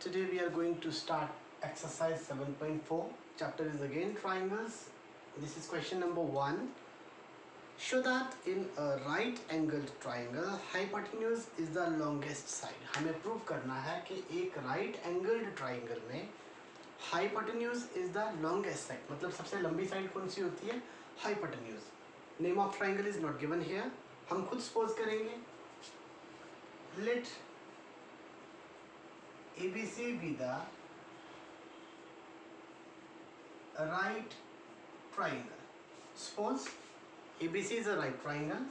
Today we are going to start exercise 7.4. Chapter is again triangles. This is question number 1. Show that in a right angled triangle hypotenuse is the longest side. हमें prove करना है कि एक right angled triangle में hypotenuse is the longest side. मतलब सबसे लंबी side कौन सी होती है? Hypotenuse. Name of triangle is not given here. हम खुद suppose करेंगे. Let ABC be the right triangle. Suppose ABC is a right triangle,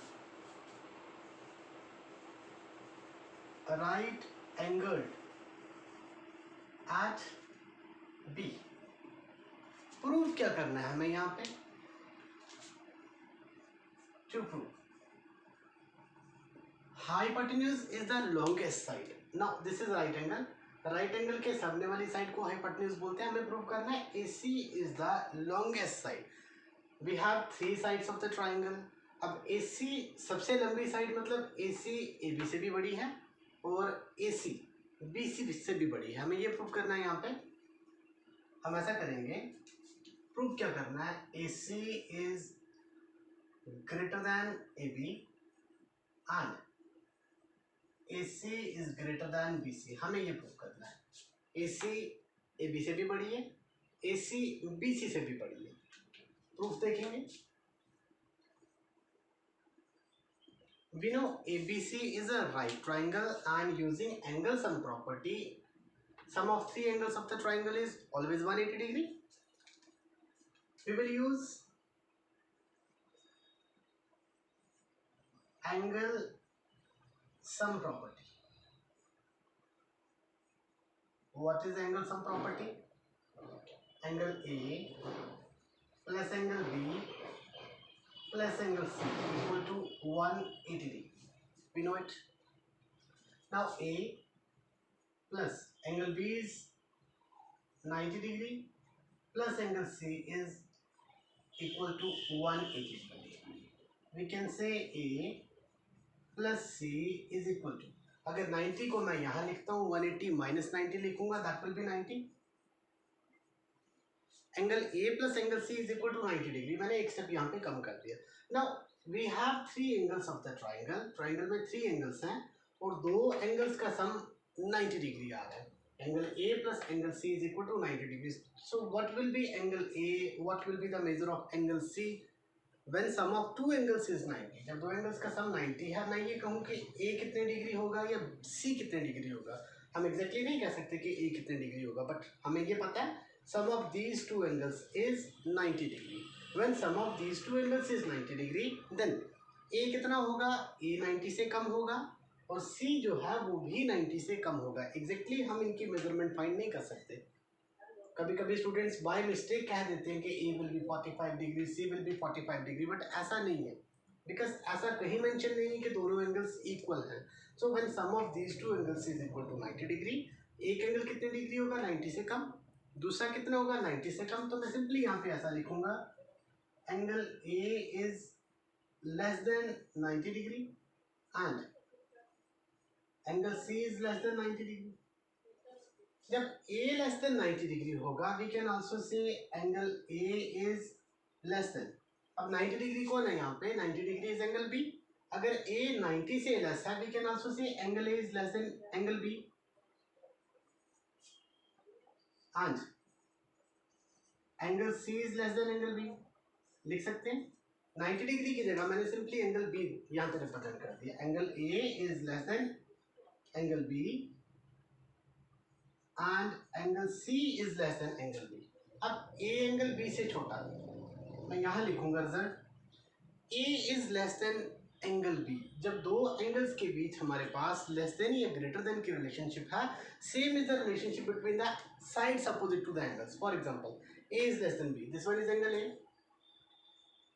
a right angled at B. Prove क्या करना है हमें यहाँ पे? To prove hypotenuse is the longest side. Now this is right angle. Right angle के सामने वाली side को हाइपोटेन्यूज बोलते हैं. हमें प्रूव करना है AC is the longest side. We have 3 sides of the triangle. अब AC सबसे लंबी साइड मतलब AC AB से भी बड़ी है और AC BC से भी बड़ी है. हमें ये प्रूव करना है. यहाँ पे हम ऐसा करेंगे. प्रूव क्या करना है? AC is greater than AB and AC is greater than BC. हमें ये प्रूव करना है. AC AB से भी बड़ी है, AC BC से भी बड़ी है. प्रूफ देखेंगे. We know ABC is a right triangle and using angle sum property, sum of 3 angles of the triangle is always 180 degree. We will use angle sum property. What is angle sum property? Angle A plus angle B plus angle C equal to 180 degree. We know it. Now A plus angle B is 90 degree plus angle C is equal to 180 degree. We can say A plus C is equal to, अगर 90 को मैं यहाँ लिखता हूँ 180 minus 90 लिखूंगा that will be 90. Angle A plus angle C is equal to 90 degree. मैंने एक step यहाँ पे कम कर दिया. Now we have 3 angles of the triangle. Triangle में 3 एंगल्स हैं और 2 एंगल्स का सम 90 डिग्री आ रहा है. Angle A plus angle C is equal to 90 degree. So what will be angle A, what will be the measure of angle C when sum of 2 angles is 90. जब 2 angles का सम 90 है, मैं ये कहूँ कि A कितने डिग्री होगा या C कितने डिग्री होगा. हम एग्जैक्टली नहीं कह सकते कि A कितने डिग्री होगा, बट हमें ये पता है sum of these 2 angles is 90 degree. When sum of these 2 angles is 90 degree, then A कितना होगा? A 90 से कम होगा और C जो है वो भी 90 से कम होगा. एग्जैक्टली हम इनकी मेजरमेंट फाइंड नहीं कर सकते. कभी कभी स्टूडेंट्स बाय मिस्टेक कह देते हैं कि A will be 45 degree, C will be 45 degree, but ऐसा नहीं है. बिकॉज ऐसा कहीं मेंशन नहीं है कि दोनों एंगल्स इक्वल हैं. So when sum of these 2 angles is equal to 90 degree, एक एंगल कितने डिग्री होगा? 90 से कम. दूसरा कितना होगा? 90 से कम. तो मैं सिंपली यहाँ पे ऐसा लिखूंगा, angle A is less than 90 degree and angle C is less than 90 degree. जब A लेस देन 90 डिग्री होगा, we can also say angle A is less than. अब 90 डिग्री कौन है यहाँ पे? 90 डिग्री इज एंगल B. अगर A 90 से less है, we can also say angle A is less than angle B and angle C is less than angle B. लिख सकते हैं 90 डिग्री की जगह मैंने सिंपली एंगल B यहाँ पे रिप्रेजेंट कर दिया. Angle A is less than angle B and angle C is less than angle B. अब A एंगल B से छोटा है, मैं यहाँ लिखूंगा result. A is less than angle B. जब दो एंगल्स के बीच हमारे पास लेस देन या ग्रेटर देन की रिलेशनशिप है, same is the relationship between the sides opposite to the angles. For example A is less than B, this one is angle A,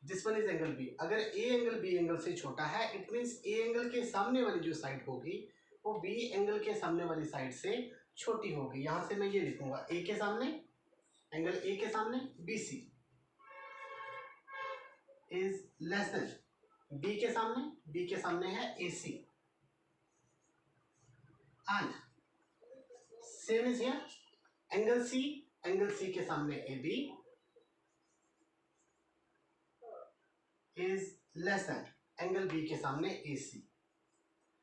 this one is angle B. अगर A angle B angle से छोटा है, it means A angle के सामने वाली जो side होगी वो B एंगल के सामने वाली साइड से छोटी होगी. यहां से मैं ये लिखूंगा, A के सामने एंगल A के सामने BC is less than B के सामने है AC and same is here, angle C के सामने A B is less than angle B के सामने ए सी.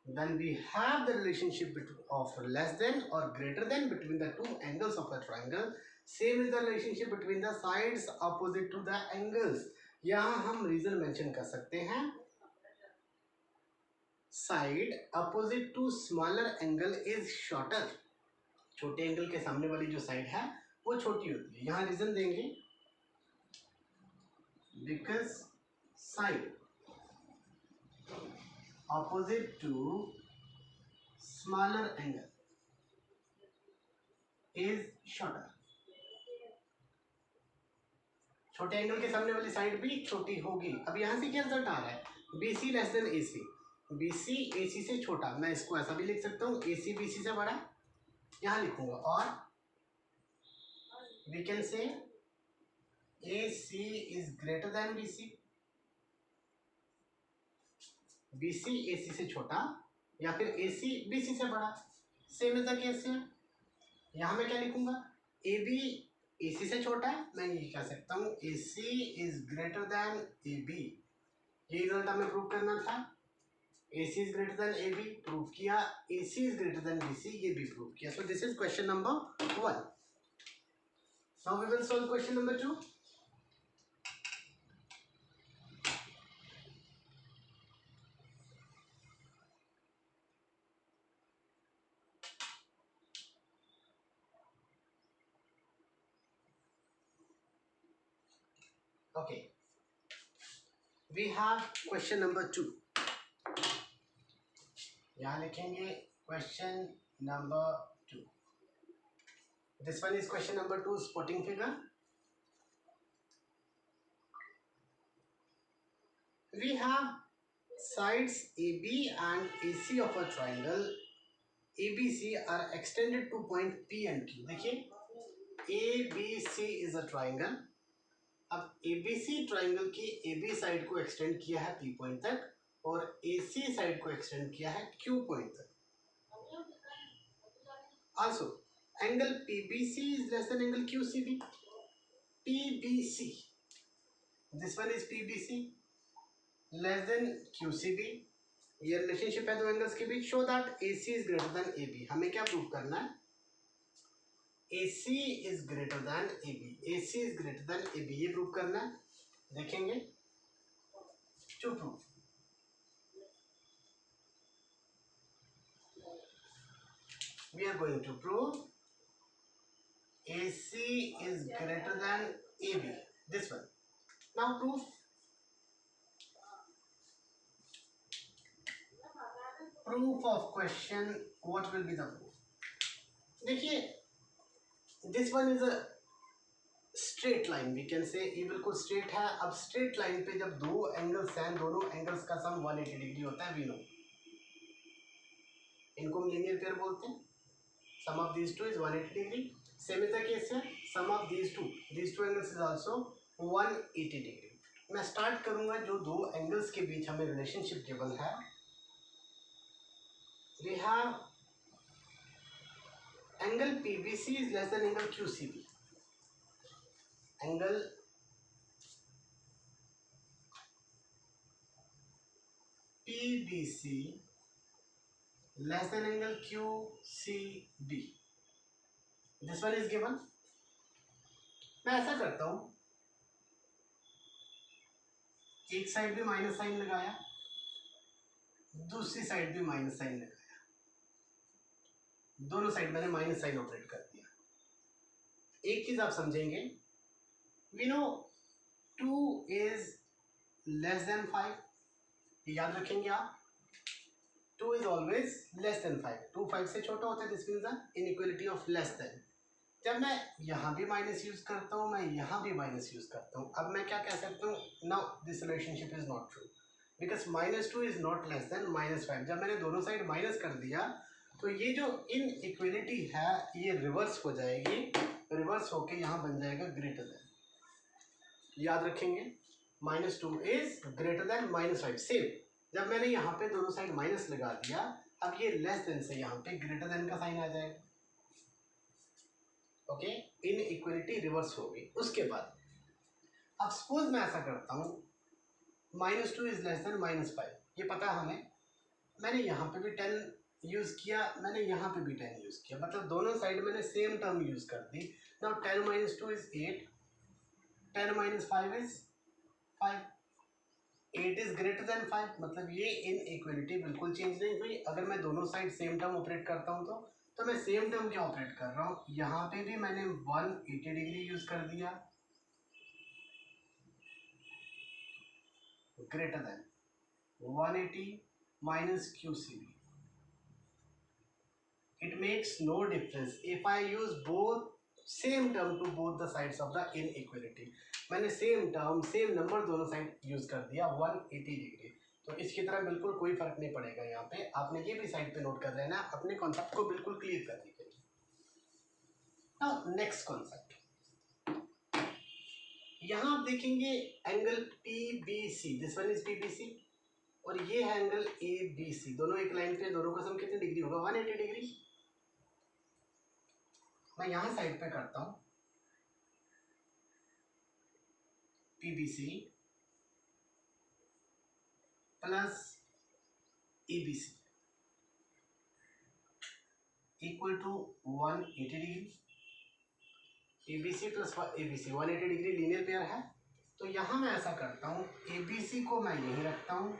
When we have the relationship of less than or greater than between the two angles of a triangle, same is the relationship between the sides opposite to the angles. यहाँ हम reason mention कर सकते हैं, side opposite to smaller angle is shorter. छोटे angle के सामने वाली जो साइड है वो छोटी होती है. यहाँ रीजन देंगे, because side opposite to smaller angle is shorter. छोटे एंगल के सामने वाली साइड भी छोटी होगी. अब यहाँ से क्या रिजल्ट आ रहा है, BC less than AC, BC AC से छोटा. मैं इसको ऐसा भी लिख सकता हूँ, AC BC से बड़ा, यहाँ लिखूंगा. और we can say AC is greater than BC, BC AC से छोटा, या फिर AC BC से बड़ा. सेम इज द केस है. यहाँ मैं क्या लिखूंगा, AB AC से छोटा है, मैं ये कह सकता हूँ AC is greater than AB. ये रिजल्ट हमें प्रूव करना था. AC is greater than AB prove किया, AC is greater than BC ये भी प्रूव किया. So this is question number 1. Now we will solve question number 2. Okay, we have question number 2. यहाँ लिखेंगे question number 2. This one is question number 2, spotting figure. We have sides AB and AC of a triangle ABC are extended to point P and Q. देखिए ABC is a triangle. अब ABC triangle की AB side को extend किया है P point तक और AC side को extend किया है Q पॉइंट तक. Also angle PBC is less than angle QCB. PBC, this one is PBC less than QCB. ये रिलेशनशिप है दो एंगल्स के बीच. Show that AC is greater than AB. हमें क्या प्रूव करना है, AC is greater than AB. AC is greater than AB ये प्रूव करना है. देखेंगे to prove. We are going to prove AC is greater than AB. This one. Now proof. Proof of question. What will be the proof? देखिए, this one is a straight line. We can say ये बिल्कुल straight है. अब straight line पे जब दो angles हैं, दोनों एंगल्स का सम 180 डिग्री होता है. वी नो, इनको हम लीनियर पेयर बोलते हैं. Sum of these two is 180 degree. Same is the case है, sum of these two angles is also 180 degree. मैं स्टार्ट करूंगा जो दो एंगल्स के बीच हमें रिलेशनशिप गिवन है. We have angle PBC is less than angle QCB. Angle PBC less than angle QCB. This one is given. मैं ऐसा करता हूं, एक साइड भी माइनस साइन लगाया, दूसरी साइड भी माइनस साइन लगाया. दोनों साइड मैंने माइनस साइन ऑपरेट कर दिया. एक चीज आप समझेंगे, we know 2 is less than 5. याद रखेंगे आप, 2 इज ऑलवेज लेस देन 5. 2 5 से छोटा होता है. This means the inequality of less than. जब मैं यहाँ भी माइनस यूज करता हूँ, मैं यहाँ भी माइनस यूज करता हूँ, अब मैं क्या कह सकता हूँ, now this relationship is not true because -2 is not less than -5. जब मैंने दोनों साइड माइनस कर दिया तो ये जो इनइक्वालिटी है ये रिवर्स हो जाएगी. रिवर्स होके यहाँ बन जाएगा ग्रेटर देन. याद रखेंगे, -2 इज ग्रेटर देन -5. सेम जब मैंने यहाँ पे दोनों साइड माइनस लगा दिया, अब ये लेस देन से यहाँ पे ग्रेटर देन का साइन आ जाएगा. ओके, इनइक्वालिटी रिवर्स हो गई। उसके बाद अब सपोज मैं ऐसा करता हूँ, -2 इज लेस देन -5, ये पता है हमें। मैंने यहाँ पे भी 10 यूज़ किया, मैंने यहाँ पे भी 10 यूज़ किया, मतलब दोनों साइड मैंने सेम टर्म यूज़ कर दी। Now 10 - 2 is 8, 10 - 5 is 5, 8 is greater than 5, मतलब ये इनइक्वालिटी बिल्कुल चेंज नहीं हुई। अगर मैं दोनों साइड सेम टर्म ऑपरेट करता हूँ तो मैं सेम टर्म क्या ऑपरेट कर रहा हूँ, यहाँ पे भी मैंने 180 डिग्री यूज़ कर दिया, greater than 180 minus QCB. It makes no difference if I use both same term to both the sides of the inequality. मैंने सेम टर्म सेम नंबर दोनों साइड यूज कर दिया 180 डिग्री, तो इसकी तरह बिल्कुल कोई फर्क नहीं पड़ेगा। यहाँ पे आपने ये भी साइड पे नोट कर लेना, अपने कॉन्सेप्ट को बिल्कुल क्लियर कर दीजिए। नाउ नेक्स्ट कॉन्सेप्ट, यहाँ आप देखेंगे angle PBC, this one is PBC, और ये है एंगल ABC, दोनों एक लाइन पे, दोनों का सम कितनी डिग्री होगा, 180 डिग्री। मैं यहाँ साइड पे करता हूँ PBC plus ABC equal to 180 degree. PBC plus ABC 180 degree linear pair है। तो यहाँ मैं ऐसा करता हूँ, ABC को मैं यहीं रखता हूँ,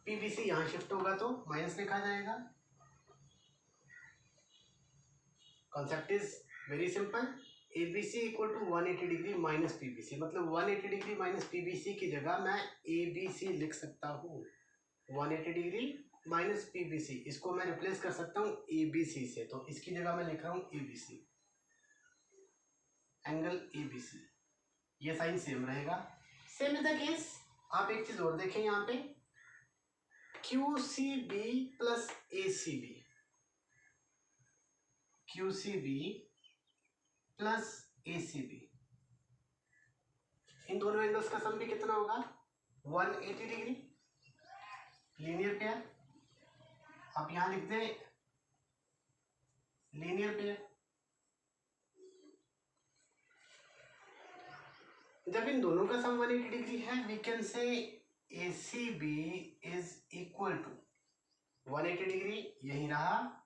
PBC यहाँ शिफ्ट होगा तो माइनस लिखा जाएगा। Concept is very simple, ABC equal to 180 degree minus PBC, मतलब 180 डिग्री माइनस PBC की जगह मैं ABC लिख सकता हूँ। 180 डिग्री माइनस PBC, इसको मैं रिप्लेस कर सकता हूँ ABC से, तो इसकी जगह मैं लिख रहा हूँ ABC, एंगल ABC। ये साइन सेम रहेगा। सेम इज द केस, आप एक चीज और देखें यहाँ पे, QCB plus ACB, QCB plus ACB, इन दोनों एंगल्स का सम भी कितना होगा, 180 डिग्री, लीनियर पेयर। आप यहां लिख दें लीनियर पेयर। जब इन दोनों का सम 180 डिग्री है, we can say ACB is equal to 180 degree, यही रहा।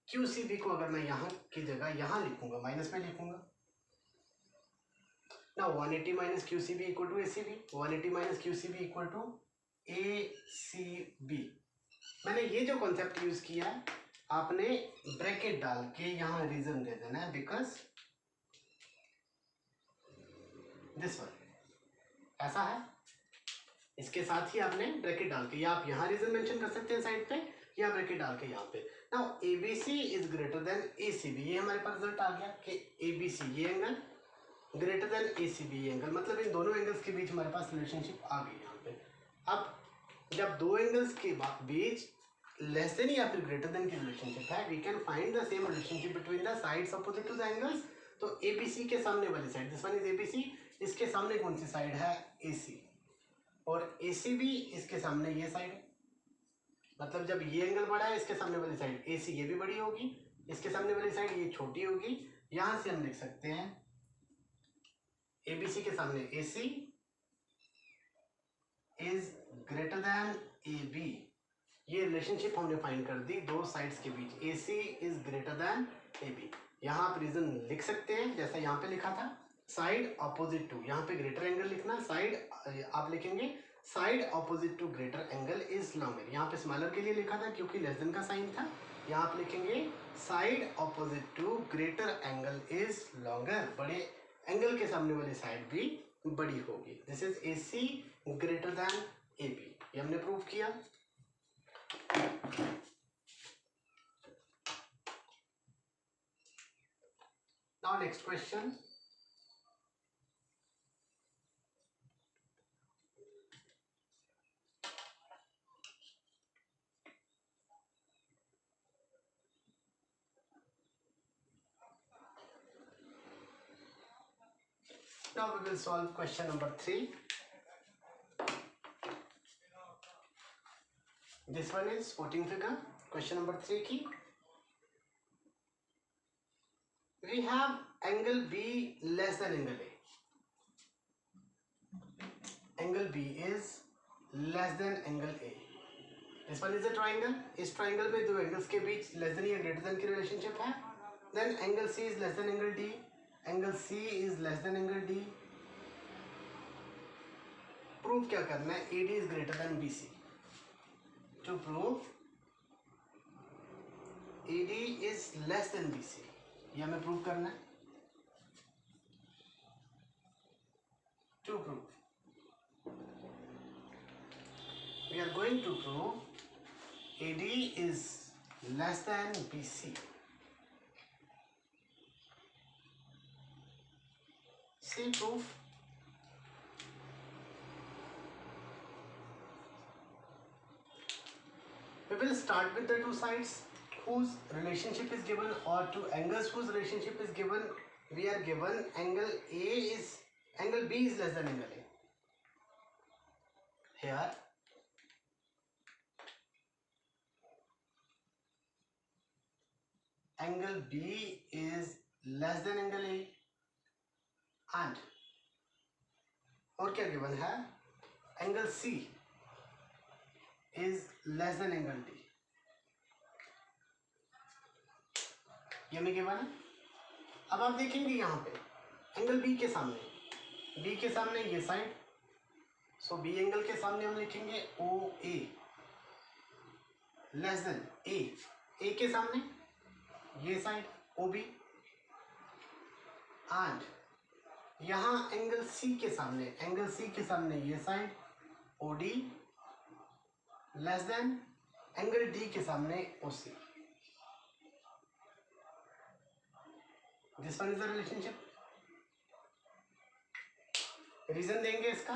QCB को अगर मैं यहाँ की जगह यहाँ लिखूंगा, माइनस में लिखूंगा, ना 180 minus QCB equal to ACB, 180 minus QCB equal to ACB। मैंने ये जो कॉन्सेप्ट यूज किया, आपने ब्रैकेट डाल के यहाँ रीजन दे देना है, बिकॉज दिस वन ऐसा है, इसके साथ ही आपने ब्रैकेट डाल के, या आप यहाँ रीजन मेंशन कर सकते हैं साइड पे, या ब्रैकेट डाल के यहाँ पे। Now ABC is greater then ACB, ये हमारे पास रिजल्ट आ गया कि ABC ये एंगल ग्रेटर देन ACB ये एंगल, मतलब इन दोनों एंगल्स के बीच हमारे पास रिलेशनशिप आ गई यहाँ पे। अब जब दो एंगल्स के बीच लेस देन या फिर ग्रेटर देन की रिलेशनशिप है, we can find the same relationship between the sides opposite to the angles. तो ABC के सामने वाली side, this one is ABC, इसके सामने कौन सी साइड है, AC, और ACB इसके सामने ये साइड है, मतलब जब ये एंगल बड़ा है, इसके सामने वाली साइड AC ये भी बड़ी होगी, इसके सामने वाली साइड ये छोटी होगी। यहां से हम लिख सकते हैं ABC के सामने AC is greater than AB, ये रिलेशनशिप हमने फाइंड कर दी दो साइड्स के बीच, AC is greater than AB। यहाँ आप रीजन लिख सकते हैं जैसा यहाँ पे लिखा था, साइड ऑपोजिट टू, यहाँ पे ग्रेटर एंगल लिखना, साइड आप लिखेंगे side opposite to greater angle is longer, यहाँ पे स्मॉलर के लिए लिखा था क्योंकि लेस देन का साइन था, यहाँ आप लिखेंगे side opposite to greater angle is longer, बड़े एंगल के सामने वाली साइड भी बड़ी होगी। This is AC greater than AB, ये हमने प्रूव किया। Now next question, now we will solve question number 3. This one is supporting figure question number 3 की। we have angle B less than angle A. Angle B is less than angle A. This one is a triangle. इस triangle में दो angles के बीच less than या greater than की relationship है. Then angle C is less than angle D. Angle C is less than angle D. Prove क्या करना है? AD is greater than BC. To prove AD is less than BC. ये हमें prove करना है. To prove, we are going to prove AD is less than BC. See proof. We will start with the two sides whose relationship is given, or two angles whose relationship is given. We are given angle B is less than angle A. Here angle B is less than angle A, and और क्या given है? Angle C is less than angle D. ये हमें given है. अब आप देखेंगे यहाँ पे एंगल B के सामने ये साइड, सो B एंगल के सामने हम लिखेंगे OA लेस देन A के सामने ये साइड OB, एंड यहाँ एंगल C के सामने ये side OD less than angle D के सामने OC. This one is the relationship. Reason देंगे इसका.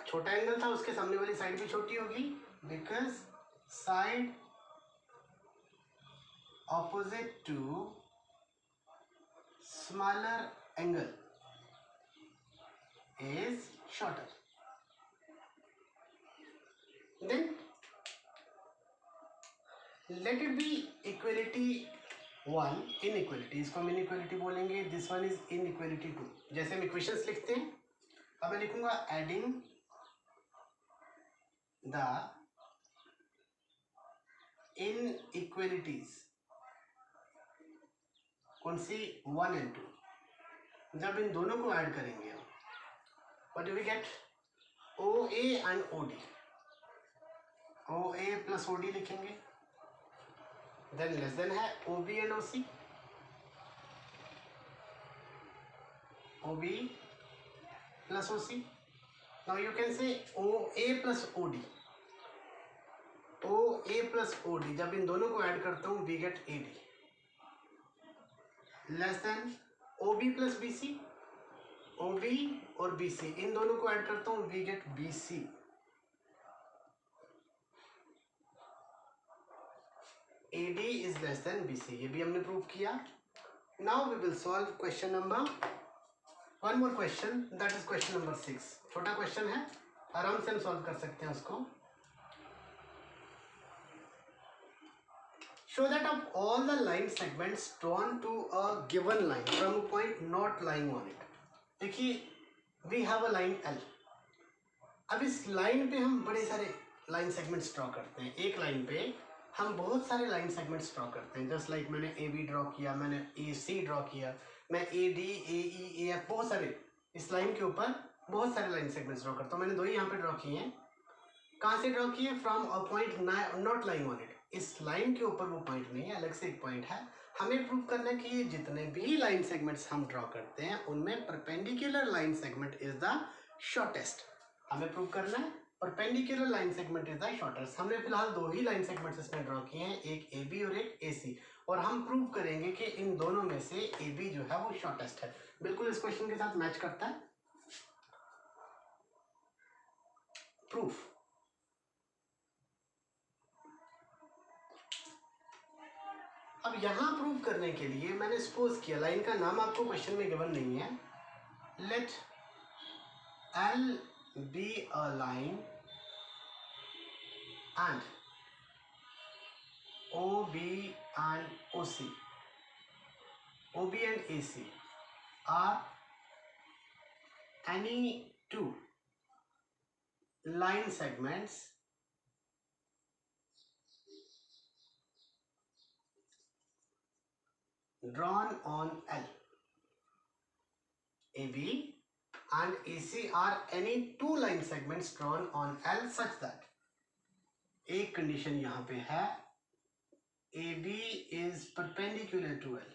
छोटा एंगल था, उसके सामने वाली साइड भी छोटी होगी, because side opposite to smaller angle is shorter. Then let it be equality 1, inequality, इसको हम इनइक्वलिटी बोलेंगे. This one is inequality 2. जैसे हम इक्वेशंस लिखते हैं, अब मैं लिखूंगा एडिंग द इनइक्वलिटीज. कौन सी? 1 and 2. जब इन दोनों को ऐड करेंगे हम, what do we get? OA and OD. OA plus OD लिखेंगे. देन लेस देन है OB and OC. OB plus OC. Now you can say OA plus OD. OA plus OD, जब इन दोनों को ऐड करता हूँ we get AD. Less than OB plus BC. OB और BC इन दोनों को ऐड करता हूँ we get BC. AD is less than BC. ये भी हमने प्रूव किया. Now we will solve question number, one more question, that is question number 6. छोटा क्वेश्चन है, आराम से हम सॉल्व कर सकते हैं उसको. Show that of all the line segments drawn to a given line from a point not lying on it. देखिए, we have a line L. अब इस लाइन पे हम बड़े सारे लाइन सेगमेंट्स ड्रॉ करते हैं. एक लाइन पे हम बहुत सारे लाइन सेगमेंट्स ड्रॉ करते हैं. जस्ट लाइक मैंने AB ड्रॉ किया, मैंने AC ड्रॉ किया, मैं AD, AE, AF, बहुत सारे इस लाइन के ऊपर बहुत सारे लाइन सेगमेंट्स ड्रॉ करता हूँ. मैंने दो ही यहाँ पे ड्रॉ किए हैं. कहाँ से ड्रॉ किए? From a point not lying on it. इस लाइन के ऊपर वो पॉइंट नहीं है, अलग से एक पॉइंट है. हमें प्रूव करना है कि ये जितने भी लाइन सेगमेंट्स हम ड्रॉ करते हैं उनमें perpendicular line segment is the shortest. हमें प्रूव करना है perpendicular line segment is the shortest. हमने फिलहाल दो ही लाइन सेगमेंट्स इसमें ड्रॉ किए हैं, एक AB और एक AC, और हम प्रूव करेंगे कि इन दोनों में से AB जो है वो शॉर्टेस्ट है. बिल्कुल इस क्वेश्चन के साथ मैच करता है. प्रूफ. अब यहां प्रूव करने के लिए मैंने सपोज किया, लाइन का नाम आपको क्वेश्चन में गिवन नहीं है. Let L be a line and OB and OC OB and AC are any two line segments drawn on L. AB and AC are any two line segments drawn on L such that एक condition यहाँ पे है AB is perpendicular to L.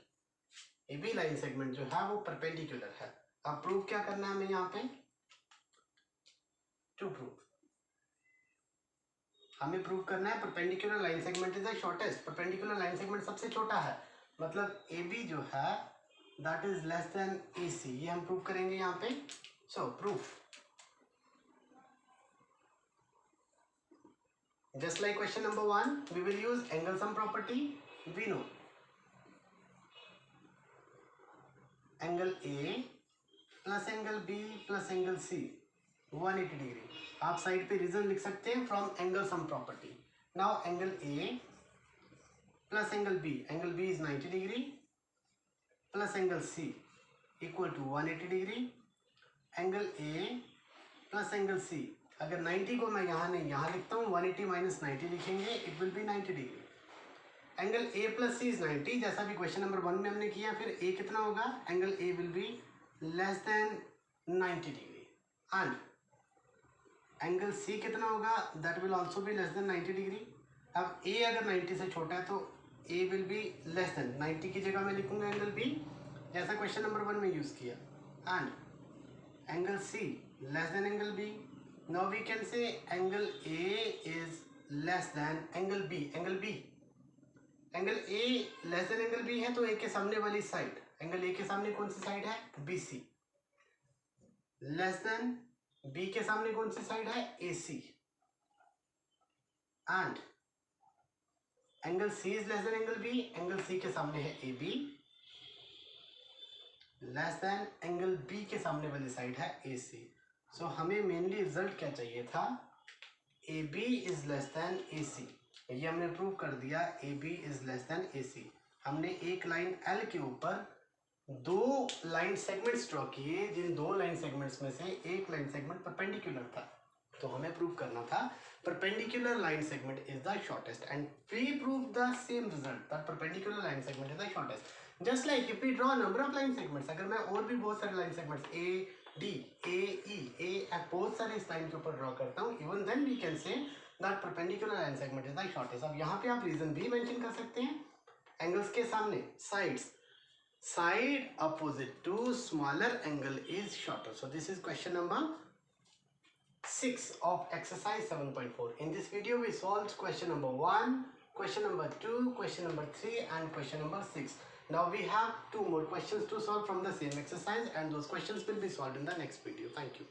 AB line segment जो है वो perpendicular है. अब prove क्या करना है हमें यहाँ पे? टू प्रूव हमें प्रूव करना है perpendicular line segment is the shortest. Perpendicular line segment सबसे छोटा है, मतलब AB जो है that is less then AC. ये हम प्रूव करेंगे यहाँ पे. सो proof just like question number 1, we will use angle sum property. We know angle A plus angle B plus angle C 180 degree. आप साइड पे रीजन लिख सकते हैं from angle sum property. Now angle A plus angle B is 90 degree plus angle C equal to 180 degree. Angle A plus angle C, अगर 90 को मैं यहाँ नहीं यहाँ लिखता हूँ, 180 minus 90 लिखेंगे, it will be 90 degree. Angle A plus C is 90 जैसा भी क्वेश्चन नंबर 1 में हमने किया. फिर A कितना होगा? Angle A will be less than 90 degree and angle C कितना होगा? That will also be less than 90 degree. अब A अगर 90 से छोटा है तो A will be less than 90 की जगह मैं लिखूंगा एंगल B जैसा क्वेश्चन नंबर 1 में यूज किया. And angle C less than angle B. Now we can say angle A is less than angle B. Angle A less than angle B है तो A के सामने वाली साइड, एंगल A के सामने कौन सी साइड है? BC. लेस देन B के सामने कौन सी साइड है? AC. And angle C is less than angle B. Angle C के सामने है AB. Less than angle B के सामने वाली साइड है AC. सो हमें मेनली रिजल्ट क्या चाहिए था? AB is less then AC. ये हमने प्रूव कर दिया. AB is less then AC. हमने एक लाइन L के ऊपर दो लाइन सेगमेंट्स ड्रॉ किए, जिन दो लाइन सेगमेंट्स में से एक लाइन सेगमेंट परपेंडिकुलर था, तो हमें प्रूव करना था perpendicular line segment is the shortest. And we prove the same result that perpendicular line segment is the shortest. Just like if we draw number of line segments, अगर मैं और भी बहुत सारे line segments A D A E A F बहुत सारे इस line के ऊपर ड्रॉ करता हूँ, even then we can say that perpendicular line segment is the shortest. अब यहाँ पे आप रीजन भी मेंशन कर सकते हैं. एंगल्स के सामने sides, side opposite to smaller angle is shorter. So this is question number 6 of exercise 7.4. In this video we solved question number 1, question number 2, question number 3 and question number 6. Now we have 2 more questions to solve from the same exercise and those questions will be solved in the next video. Thank you.